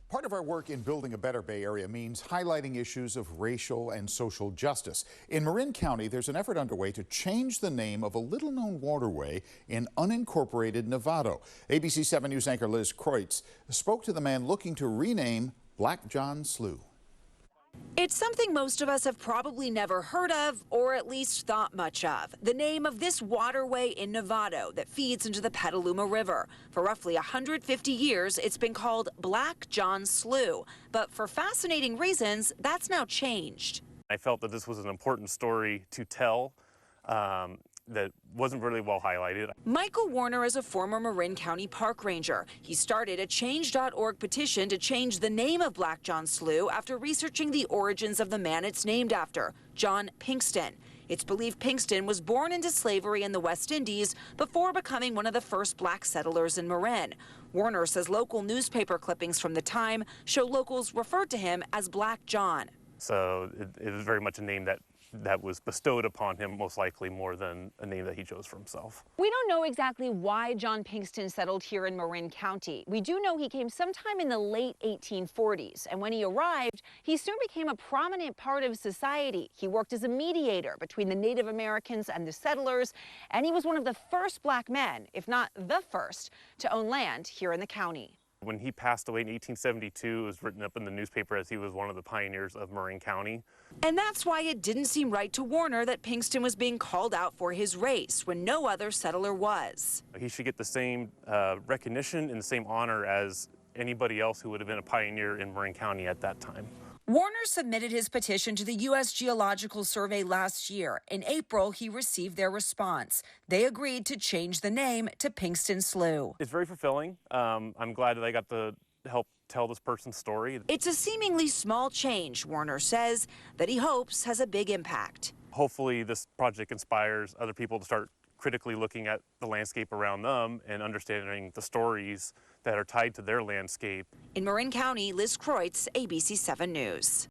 Part of our work in building a better Bay Area means highlighting issues of racial and social justice. In Marin County, there's an effort underway to change the name of a little-known waterway in unincorporated Novato. ABC 7 News anchor Liz Kreutz spoke to the man looking to rename Black John Slough. It's something most of us have probably never heard of, or at least thought much of. The name of this waterway in Novato that feeds into the Petaluma River. For roughly 150 years, it's been called Black John Slough. But for fascinating reasons, that's now changed. I felt that this was an important story to tell that wasn't really well highlighted. Michael Warner is a former Marin County park ranger. He started a change.org petition to change the name of Black John Slough after researching the origins of the man it's named after, John Pinkston. It's believed Pinkston was born into slavery in the West Indies before becoming one of the first black settlers in Marin. Warner says local newspaper clippings from the time show locals referred to him as Black John. So it was very much a name that was bestowed upon him, most likely more than a name that he chose for himself. We don't know exactly why John Pinkston settled here in Marin County. We do know he came sometime in the late 1840s, and when he arrived, he soon became a prominent part of society. He worked as a mediator between the Native Americans and the settlers, and he was one of the first black men, if not the first, to own land here in the county. When he passed away in 1872, it was written up in the newspaper as he was one of the pioneers of Marin County. And that's why it didn't seem right to Warner that Pinkston was being called out for his race when no other settler was. He should get the same recognition and the same honor as anybody else who would have been a pioneer in Marin County at that time. Warner submitted his petition to the U.S. Geological Survey last year. In April, he received their response. They agreed to change the name to Pinkston Slough. It's very fulfilling. I'm glad that I got to help tell this person's story. It's a seemingly small change, Warner says, that he hopes has a big impact. Hopefully this project inspires other people to start critically looking at the landscape around them and understanding the stories that are tied to their landscape. In Marin County, Liz Kreutz, ABC 7 News.